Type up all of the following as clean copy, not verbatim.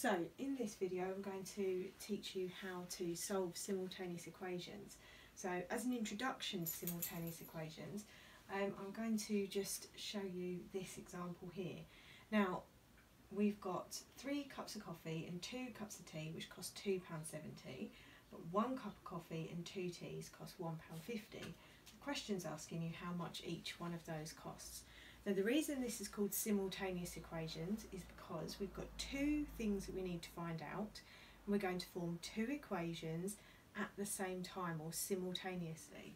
So in this video I'm going to teach you how to solve simultaneous equations. So as an introduction to simultaneous equations, I'm going to just show you this example here. Now we've got 3 cups of coffee and 2 cups of tea which cost £2.70, but 1 cup of coffee and 2 teas cost £1.50. The question's asking you how much each one of those costs. Now the reason this is called simultaneous equations is because we've got 2 things that we need to find out, and we're going to form 2 equations at the same time or simultaneously.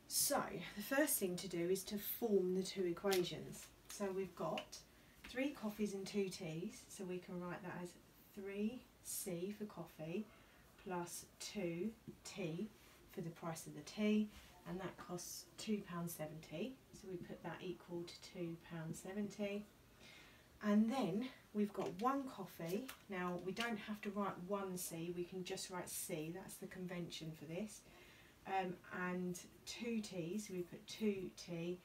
So the first thing to do is to form the 2 equations. So we've got 3 coffees and 2 teas, so we can write that as 3C for coffee plus 2T for the price of the tea, and that costs £2.70, so we put that equal to £2.70. And then we've got 1 coffee. Now we don't have to write 1C, we can just write C, that's the convention for this. And 2 teas, so we put 2T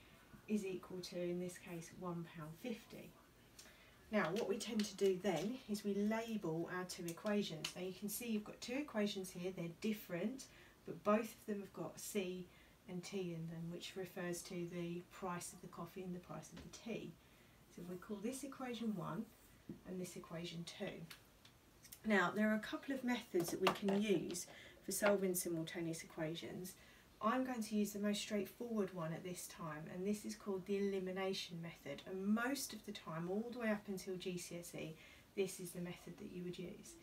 is equal to, in this case, £1.50. Now what we tend to do then is we label our 2 equations. Now you can see you've got 2 equations here, they're different, but both of them have got C and T in them, which refers to the price of the coffee and the price of the tea. So we call this equation 1 and this equation 2. Now there are a couple of methods that we can use for solving simultaneous equations. I'm going to use the most straightforward one at this time, and this is called the elimination method, and most of the time, all the way up until GCSE, this is the method that you would use.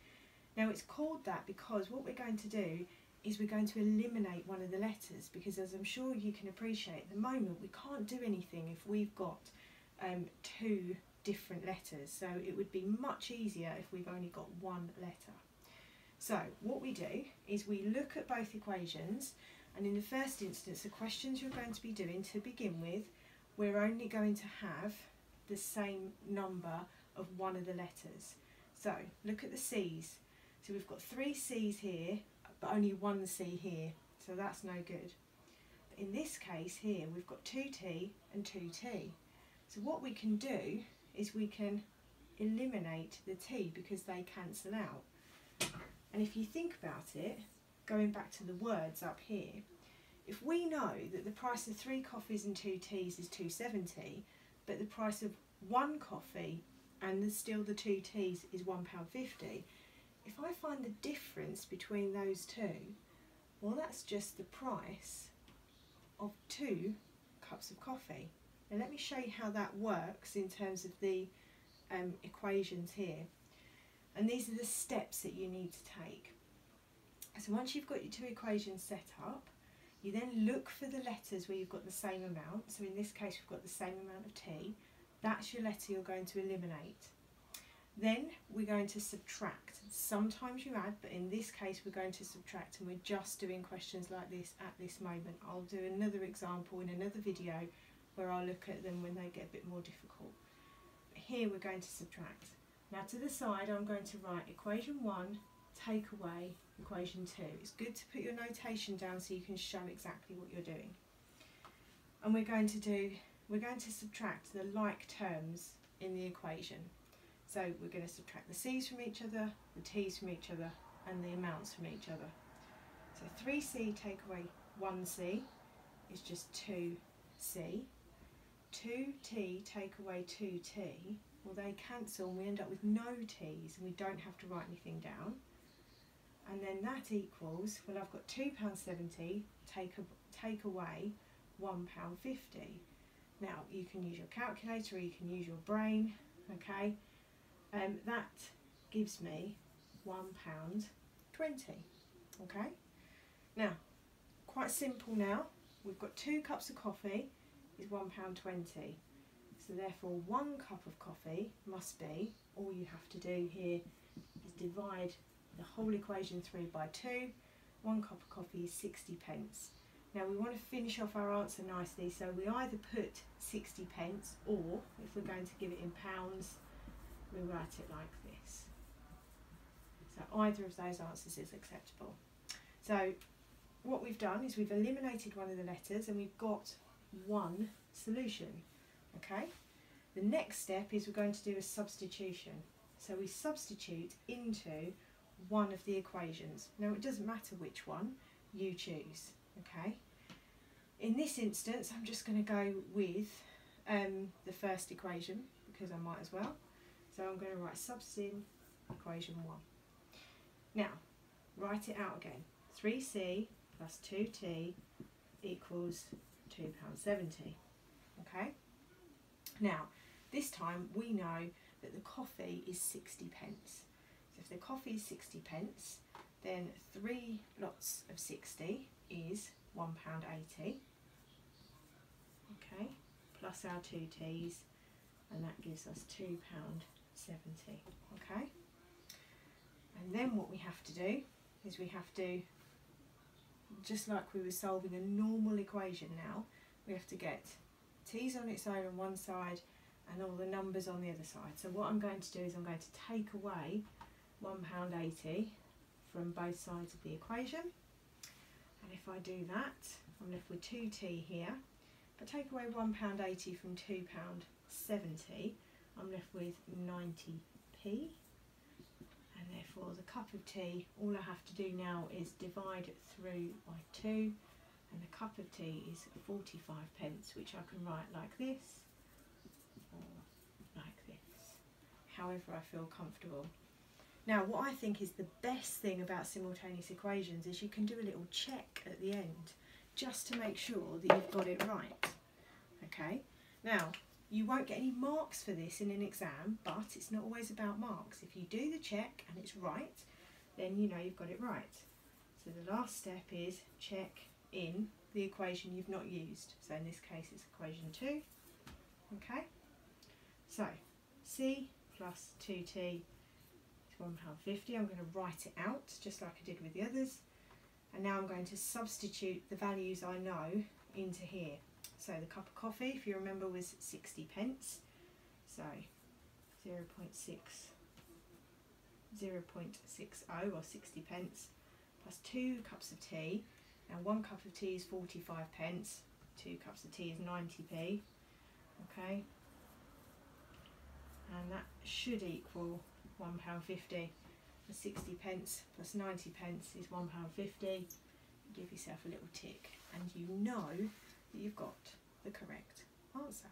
Now it's called that because what we're going to do is we're going to eliminate one of the letters, because as I'm sure you can appreciate, at the moment we can't do anything if we've got 2 different letters, so it would be much easier if we've only got 1 letter. So what we do is we look at both equations, and in the first instance the questions you're going to be doing to begin with, we're only going to have the same number of one of the letters. So look at the C's. So we've got 3 C's here, but only 1 C here, so that's no good. But in this case here we've got 2T and 2T. So what we can do is we can eliminate the T because they cancel out. And if you think about it, going back to the words up here, if we know that the price of 3 coffees and 2 teas is £2.70, but the price of 1 coffee and still the 2 teas is £1.50, if I find the difference between those 2, well that's just the price of 2 cups of coffee. Now let me show you how that works in terms of the equations here. And these are the steps that you need to take. So once you've got your 2 equations set up, you then look for the letters where you've got the same amount. So in this case we've got the same amount of T. That's your letter you're going to eliminate. Then we're going to subtract. Sometimes you add, but in this case we're going to subtract, and we're just doing questions like this at this moment. I'll do another example in another video where I'll look at them when they get a bit more difficult. Here we're going to subtract. Now to the side I'm going to write equation 1, take away equation 2. It's good to put your notation down so you can show exactly what you're doing. And we're going to subtract the like terms in the equation. So we're going to subtract the C's from each other, the T's from each other, and the amounts from each other. So 3C take away 1C is just 2C. 2T take away 2T, well they cancel and we end up with no T's and we don't have to write anything down. And then that equals, well I've got £2.70 take away £1.50. Now you can use your calculator or you can use your brain, okay? That gives me £1.20, okay? Now, quite simple now. We've got 2 cups of coffee is £1.20. So therefore 1 cup of coffee must be, all you have to do here is divide the whole equation through by 2. 1 cup of coffee is 60 pence. Now we want to finish off our answer nicely, so we either put 60 pence, or if we're going to give it in pounds, we write it like this. So either of those answers is acceptable. So what we've done is we've eliminated one of the letters and we've got 1 solution. Okay. The next step is we're going to do a substitution. So we substitute into one of the equations. Now it doesn't matter which one you choose, okay? In this instance, I'm just going to go with the first equation because I might as well. So I'm going to write substitute equation 1. Now, write it out again. 3c plus 2t equals £2.70. Okay? Now, this time we know that the coffee is 60 pence. So if the coffee is 60 pence, then 3 lots of 60 is £1.80. Okay, plus our 2 t's, and that gives us £2.70. Okay, and then what we have to do is we have to, just like we were solving a normal equation now, we have to get t's on its own on one side and all the numbers on the other side. So what I'm going to do is I'm going to take away £1.80 from both sides of the equation, and if I do that, I'm left with 2t here. If I take away £1.80 from £2.70, I'm left with 90p, and therefore the cup of tea, all I have to do now is divide through by 2, and the cup of tea is 45 pence, which I can write like this or like this, however I feel comfortable. Now, what I think is the best thing about simultaneous equations is you can do a little check at the end just to make sure that you've got it right. Okay, now you won't get any marks for this in an exam, but it's not always about marks. If you do the check and it's right, then you know you've got it right. So the last step is check in the equation you've not used. So in this case it's equation 2. Okay, so c plus 2t £1.50. I'm going to write it out just like I did with the others, and now I'm going to substitute the values I know into here. So the cup of coffee, if you remember, was 60 pence, so 0.60 or 60 pence plus 2 cups of tea. Now 1 cup of tea is 45 pence, 2 cups of tea is 90p, okay, and that should equal £1.50. The 60 pence plus 90 pence is £1.50. Give yourself a little tick and you know that you've got the correct answer.